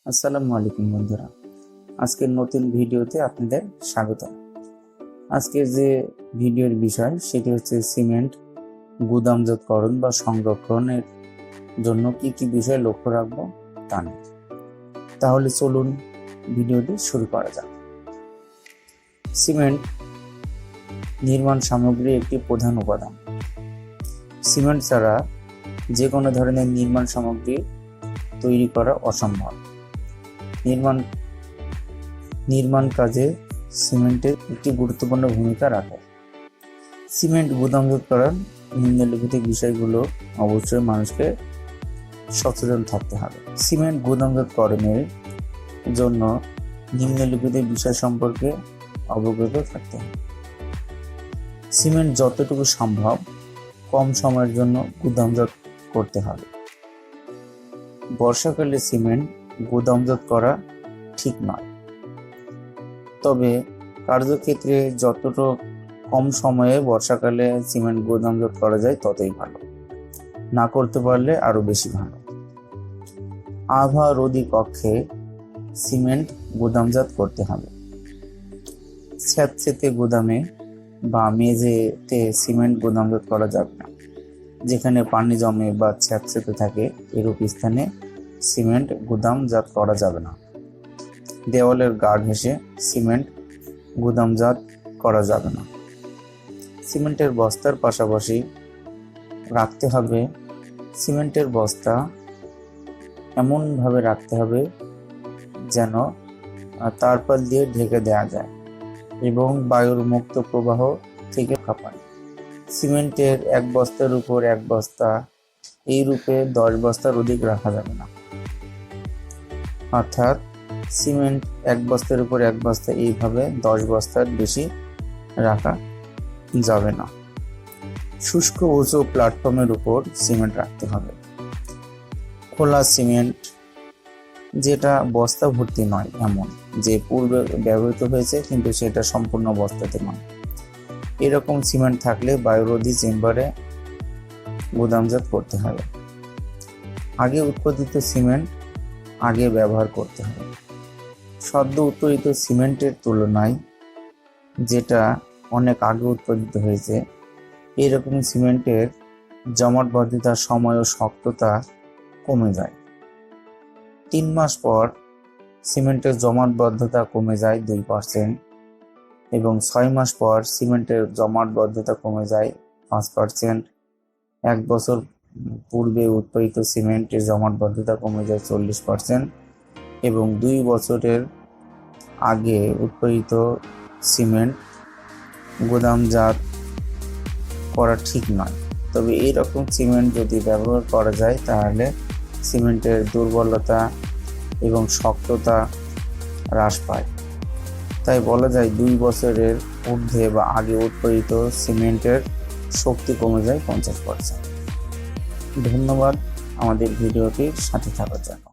আসসালামু আলাইকুম বন্ধুরা, আজকের নতুন ভিডিওতে আপনাদের স্বাগত। আজকের যে ভিডিওর বিষয় সেটি হচ্ছে সিমেন্ট গুদামজাতকরণ বা সংরক্ষণের জন্য কি কি বিষয় লক্ষ্য রাখবো তা নিয়ে। তাহলে চলুন ভিডিওটি শুরু করা যাক। সিমেন্ট নির্মাণ সামগ্রীর একটি প্রধান উপাদান। সিমেন্ট ছাড়া যে কোনো ধরনের নির্মাণ সামগ্রী তৈরি করা অসম্ভব। নির্মাণ কাজে সিমেন্টের একটি গুরুত্বপূর্ণ ভূমিকা রাখে। সিমেন্ট গুদামজাতকরণ নিম্নলিখিত বিষয়গুলো অবশ্যই মানুষকে সচেতন থাকতে হবে। সিমেন্ট গুদামজাতকরণের জন্য নিম্নলিখিত বিষয় সম্পর্কে অবগত থাকতে হবে। সিমেন্ট যতটুকু সম্ভব কম সময়ের জন্য গুদামজাত করতে হবে। বর্ষাকালে সিমেন্ট গুদামজাত করা ঠিক নয়, তবে কার্যক্ষেত্রে যতটা কম সময়ে বর্ষাকালে সিমেন্ট গুদামজাত করা যায় ততই ভালো, না করতে পারলে আরো বেশি ভালো। আবহাওয়া রোধী কক্ষে সিমেন্ট গুদামজাত করতে হবে। স্যাঁতসেঁতে গুদামে বা মেঝেতে সিমেন্ট গুদামজাত করা যাবে না। যেখানে পানি জমে বা স্যাঁতসেঁতে থাকে এরূপ স্থানে সিমেন্ট গুদামজাত করা যাবে না। দেওয়ালের গা ঘেঁষে সিমেন্ট গুদামজাত করা যাবে না। সিমেন্টের বস্তার পাশাপাশি রাখতে হবে। সিমেন্টের বস্তা এমনভাবে রাখতে হবে যেন তারপাল দিয়ে ঢেকে দেওয়া যায় এবং বায়ুর মুক্ত প্রবাহ থেকে কাঁপায়। সিমেন্টের এক বস্তার উপর এক বস্তা এই রূপে 10 বস্তার অধিক রাখা যাবে না। অর্থাৎ সিমেন্ট এক বস্তার উপর এক বস্তা এইভাবে 10 বস্তার বেশি রাখা যাবে না। শুষ্ক উঁচু প্ল্যাটফর্মের উপর সিমেন্ট রাখতে হবে। খোলা সিমেন্ট যেটা বস্তা ভর্তি নয়, এমন যে পূর্বে ব্যবহৃত হয়েছে কিন্তু সেটা সম্পূর্ণ বস্তাতে নয়, এরকম সিমেন্ট থাকলে বায়ুরোধী চেম্বারে গুদামজাত করতে হবে। আগে উৎপাদিত সিমেন্ট আগে ব্যবহার করতে হবে। সদ্য উৎপাদিত সিমেন্টের তুলনায় যেটা অনেক আগে উৎপাদিত হয়েছে এরকম সিমেন্টের জমাটবদ্ধতার সময় ও শক্ততা কমে যায়। 3 মাস পর সিমেন্টের জমাটবদ্ধতা কমে যায় 2% এবং 6 মাস পর সিমেন্টের জমাটবদ্ধতা কমে যায় 5%। 1 বছর পূর্বে উৎপাদিত সিমেন্টের জমাটবদ্ধতা কমে যায় 40% এবং 2 বছরের আগে উৎপাদিত সিমেন্ট গুদামজাত করা ঠিক নয়। তবে এই রকম সিমেন্ট যদি ব্যবহার করা যায় তাহলে সিমেন্টের দুর্বলতা এবং শক্ততা হ্রাস পায়। তাই বলা যায় 2 বছরের ঊর্ধ্বে বা আগে উৎপাদিত সিমেন্টের শক্তি কমে যায় 50%। ধন্যবাদ আমাদের ভিডিওটির সাথে থাকার জন্য।